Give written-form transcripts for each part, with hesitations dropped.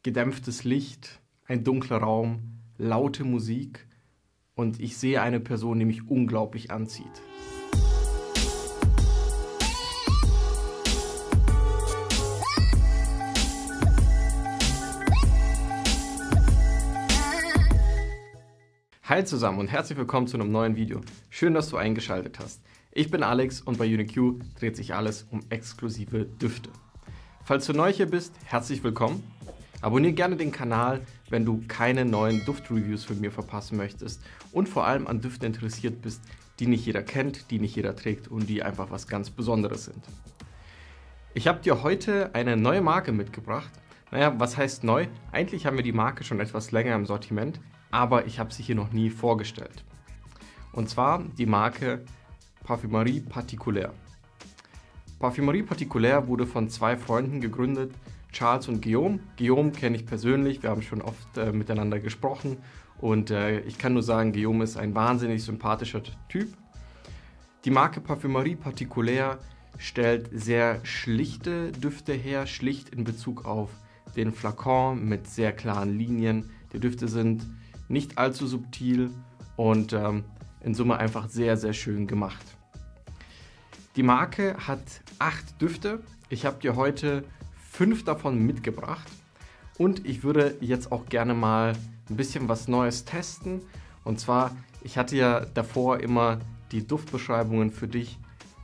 gedämpftes Licht, ein dunkler Raum, laute Musik und ich sehe eine Person, die mich unglaublich anzieht. Hi zusammen und herzlich willkommen zu einem neuen Video. Schön, dass du eingeschaltet hast. Ich bin Alex und bei UniQ dreht sich alles um exklusive Düfte. Falls du neu hier bist, herzlich willkommen. Abonniere gerne den Kanal, wenn du keine neuen Duftreviews von mir verpassen möchtest und vor allem an Düften interessiert bist, die nicht jeder kennt, die nicht jeder trägt und die einfach was ganz Besonderes sind. Ich habe dir heute eine neue Marke mitgebracht. Naja, was heißt neu? Eigentlich haben wir die Marke schon etwas länger im Sortiment, aber ich habe sie hier noch nie vorgestellt. Und zwar die Marke Parfumerie Particulaire. Parfumerie Particulaire wurde von zwei Freunden gegründet, Charles und Guillaume. Guillaume kenne ich persönlich, wir haben schon oft miteinander gesprochen und ich kann nur sagen, Guillaume ist ein wahnsinnig sympathischer Typ. Die Marke Parfumerie Particulaire stellt sehr schlichte Düfte her, schlicht in Bezug auf den Flakon mit sehr klaren Linien. Die Düfte sind nicht allzu subtil und in Summe einfach sehr, sehr schön gemacht. Die Marke hat 8 Düfte. Ich habe dir heute 5 davon mitgebracht und ich würde jetzt auch gerne mal ein bisschen was Neues testen. Und zwar, ich hatte ja davor immer die Duftbeschreibungen für dich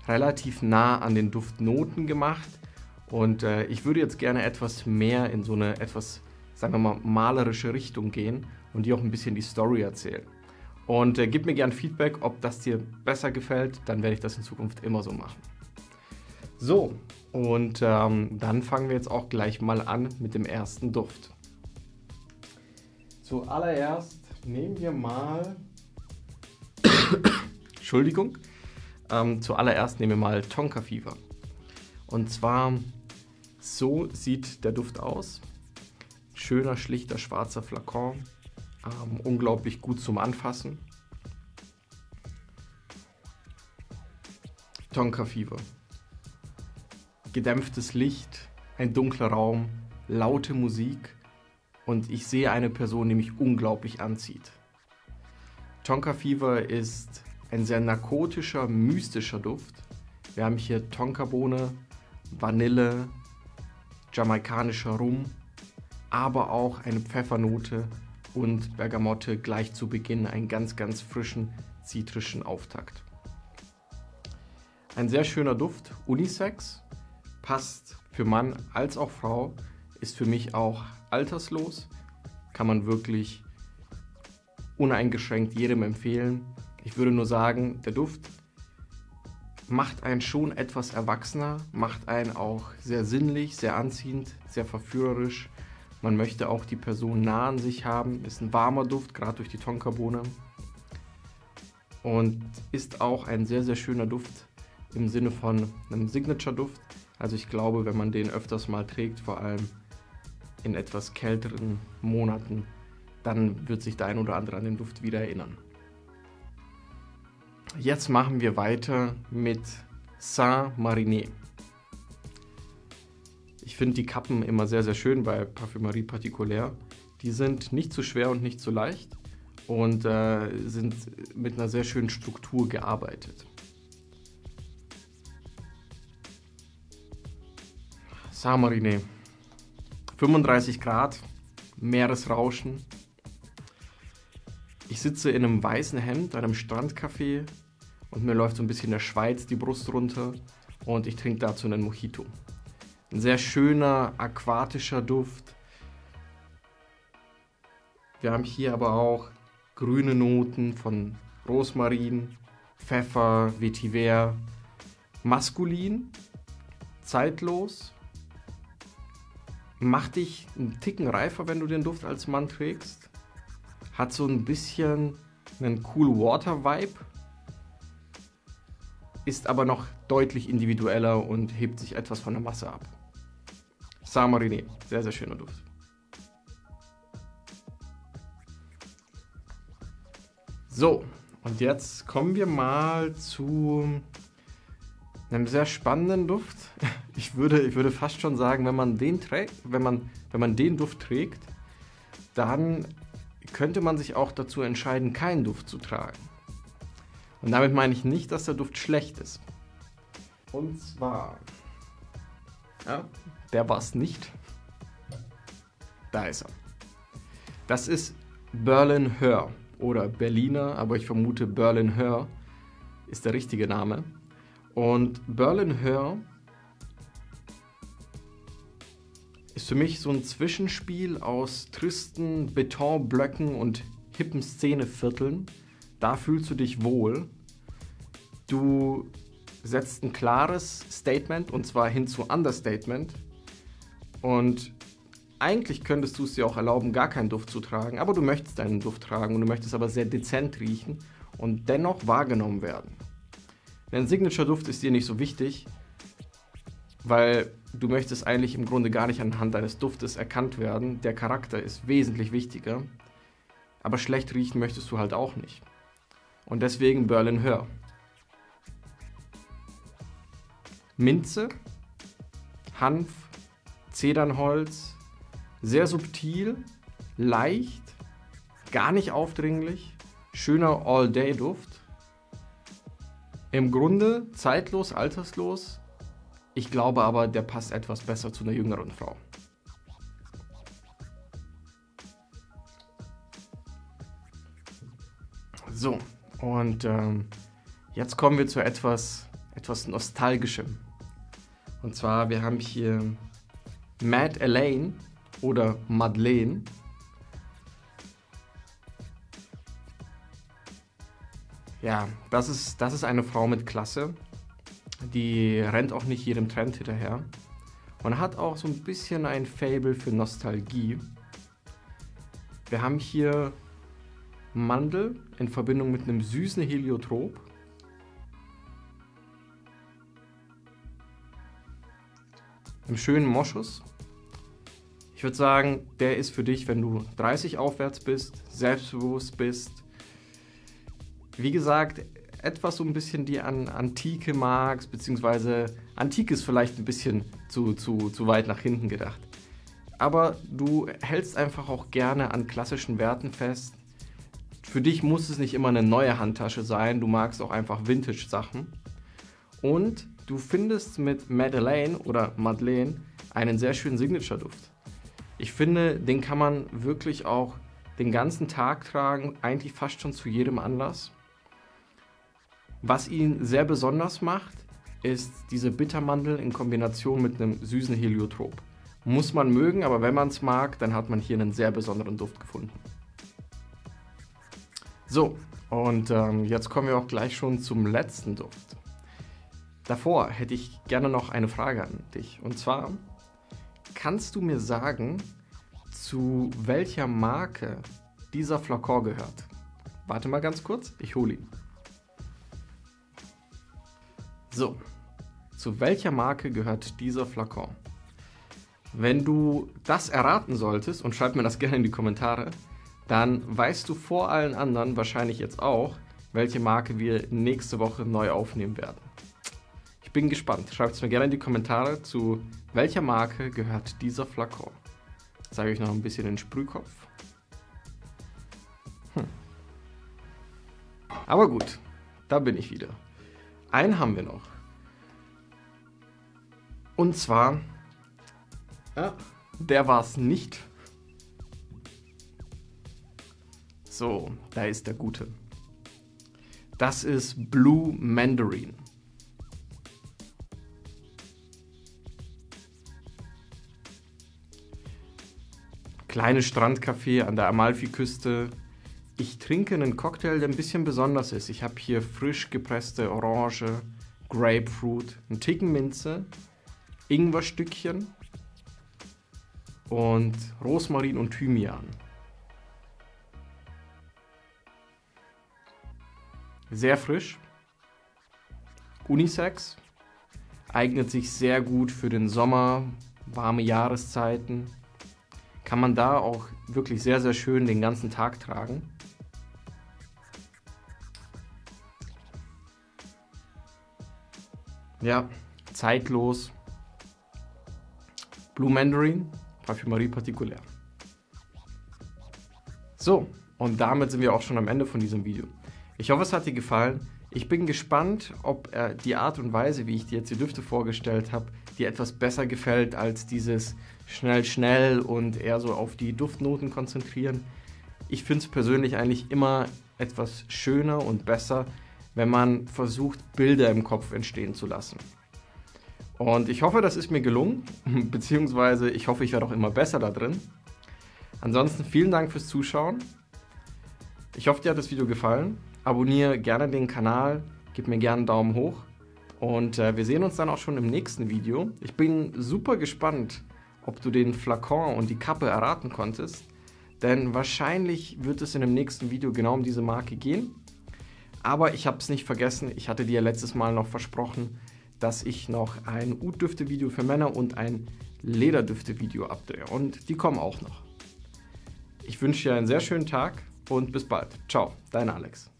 relativ nah an den Duftnoten gemacht und ich würde jetzt gerne etwas mehr in so eine etwas, sagen wir mal, malerische Richtung gehen und dir auch ein bisschen die Story erzählen. Und gib mir gerne Feedback, ob das dir besser gefällt, dann werde ich das in Zukunft immer so machen. So, und dann fangen wir jetzt auch gleich mal an mit dem ersten Duft. Zuallererst nehmen wir mal, Entschuldigung, zuallererst nehmen wir mal Tonka Fever. Und zwar, so sieht der Duft aus. Schöner, schlichter, schwarzer Flakon. Unglaublich gut zum Anfassen. Tonka Fever. Gedämpftes Licht, ein dunkler Raum, laute Musik und ich sehe eine Person, die mich unglaublich anzieht. Tonka Fever ist ein sehr narkotischer, mystischer Duft. Wir haben hier Tonkabohne, Vanille, jamaikanischer Rum, aber auch eine Pfeffernote und Bergamotte gleich zu Beginn, einen ganz, ganz frischen, zitrischen Auftakt. Ein sehr schöner Duft, Unisex, passt für Mann als auch Frau, ist für mich auch alterslos, kann man wirklich uneingeschränkt jedem empfehlen. Ich würde nur sagen, der Duft macht einen schon etwas erwachsener, macht einen auch sehr sinnlich, sehr anziehend, sehr verführerisch. Man möchte auch die Person nah an sich haben, ist ein warmer Duft, gerade durch die Tonkabohne. Und ist auch ein sehr, sehr schöner Duft im Sinne von einem Signature-Duft. Also ich glaube, wenn man den öfters mal trägt, vor allem in etwas kälteren Monaten, dann wird sich der ein oder andere an den Duft wieder erinnern. Jetzt machen wir weiter mit Saint-Marinier. Ich finde die Kappen immer sehr, sehr schön bei Parfumerie Particulaire. Die sind nicht zu schwer und nicht zu leicht und sind mit einer sehr schönen Struktur gearbeitet. Saint-Marinier. 35 Grad, Meeresrauschen. Ich sitze in einem weißen Hemd, einem Strandcafé und mir läuft so ein bisschen der Schweiz die Brust runter und ich trinke dazu einen Mojito. Ein sehr schöner, aquatischer Duft. Wir haben hier aber auch grüne Noten von Rosmarin, Pfeffer, Vetiver. Maskulin, zeitlos. Macht dich einen Ticken reifer, wenn du den Duft als Mann trägst. Hat so ein bisschen einen Cool Water Vibe. Ist aber noch deutlich individueller und hebt sich etwas von der Masse ab. Saint-Marinier, sehr, sehr schöner Duft. So, und jetzt kommen wir mal zu einem sehr spannenden Duft. Ich würde fast schon sagen, wenn man den trägt, wenn man wenn man den Duft trägt, dann könnte man sich auch dazu entscheiden, keinen Duft zu tragen. Und damit meine ich nicht, dass der Duft schlecht ist. Und zwar, ja, der war es nicht. Da ist er. Das ist Berlin Her oder Berliner, aber ich vermute Berlin Her ist der richtige Name. Und Berlin Her ist für mich so ein Zwischenspiel aus tristen Betonblöcken und hippen Szenevierteln. Da fühlst du dich wohl. Du setzt ein klares Statement, und zwar hin zu Understatement. Und eigentlich könntest du es dir auch erlauben, gar keinen Duft zu tragen, aber du möchtest einen Duft tragen und du möchtest aber sehr dezent riechen und dennoch wahrgenommen werden. Dein Signature-Duft ist dir nicht so wichtig, weil du möchtest eigentlich im Grunde gar nicht anhand deines Duftes erkannt werden. Der Charakter ist wesentlich wichtiger, aber schlecht riechen möchtest du halt auch nicht. Und deswegen Berlin Her. Minze, Hanf, Zedernholz, sehr subtil, leicht, gar nicht aufdringlich, schöner All-Day-Duft. Im Grunde zeitlos, alterslos. Ich glaube aber, der passt etwas besser zu einer jüngeren Frau. So, und jetzt kommen wir zu etwas Nostalgischem. Und zwar, wir haben hier Madeleine oder Madeleine. Ja, das ist eine Frau mit Klasse. Die rennt auch nicht jedem Trend hinterher. Und hat auch so ein bisschen ein Faible für Nostalgie. Wir haben hier Mandel in Verbindung mit einem süßen Heliotrop. Einem schönen Moschus. Ich würde sagen, der ist für dich, wenn du 30 aufwärts bist, selbstbewusst bist. Wie gesagt, etwas so ein bisschen die Antike magst, beziehungsweise Antike ist vielleicht ein bisschen zu weit nach hinten gedacht. Aber du hältst einfach auch gerne an klassischen Werten fest. Für dich muss es nicht immer eine neue Handtasche sein, du magst auch einfach Vintage-Sachen. Und du findest mit Madeleine oder Madeleine einen sehr schönen Signature-Duft. Ich finde, den kann man wirklich auch den ganzen Tag tragen, eigentlich fast schon zu jedem Anlass. Was ihn sehr besonders macht, ist diese Bittermandel in Kombination mit einem süßen Heliotrop. Muss man mögen, aber wenn man es mag, dann hat man hier einen sehr besonderen Duft gefunden. So, und jetzt kommen wir auch gleich schon zum letzten Duft. Davor hätte ich gerne noch eine Frage an dich. Und zwar, kannst du mir sagen, zu welcher Marke dieser Flakon gehört? Warte mal ganz kurz, ich hole ihn. So, zu welcher Marke gehört dieser Flakon? Wenn du das erraten solltest, und schreib mir das gerne in die Kommentare, dann weißt du vor allen anderen wahrscheinlich jetzt auch, welche Marke wir nächste Woche neu aufnehmen werden. Ich bin gespannt. Schreibt es mir gerne in die Kommentare, zu welcher Marke gehört dieser Flakon. Jetzt zeige ich noch ein bisschen den Sprühkopf. Aber gut, da bin ich wieder. Einen haben wir noch. Und zwar, der war es nicht. So, da ist der Gute. Das ist Blue Mandarin. Kleines Strandcafé an der Amalfiküste. Ich trinke einen Cocktail, der ein bisschen besonders ist. Ich habe hier frisch gepresste Orange, Grapefruit, einen Ticken Minze, Ingwerstückchen und Rosmarin und Thymian. Sehr frisch, Unisex, eignet sich sehr gut für den Sommer, warme Jahreszeiten. Kann man da auch wirklich sehr, sehr schön den ganzen Tag tragen. Ja, zeitlos. Blue Mandarin Parfümerie Particulière. So, und damit sind wir auch schon am Ende von diesem Video. Ich hoffe, es hat dir gefallen. Ich bin gespannt, ob die Art und Weise, wie ich dir jetzt die Düfte vorgestellt habe, dir etwas besser gefällt als dieses schnell und eher so auf die Duftnoten konzentrieren. Ich finde es persönlich eigentlich immer etwas schöner und besser, wenn man versucht, Bilder im Kopf entstehen zu lassen. Und ich hoffe, das ist mir gelungen, beziehungsweise ich hoffe, ich werde auch immer besser da drin. Ansonsten vielen Dank fürs Zuschauen. Ich hoffe, dir hat das Video gefallen. Abonniere gerne den Kanal, gib mir gerne einen Daumen hoch und wir sehen uns dann auch schon im nächsten Video. Ich bin super gespannt, ob du den Flakon und die Kappe erraten konntest, denn wahrscheinlich wird es in dem nächsten Video genau um diese Marke gehen. Aber ich habe es nicht vergessen, ich hatte dir letztes Mal noch versprochen, dass ich noch ein Oud-Düfte-Video für Männer und ein Lederdüfte-Video abdrehe und die kommen auch noch. Ich wünsche dir einen sehr schönen Tag und bis bald. Ciao, dein Alex.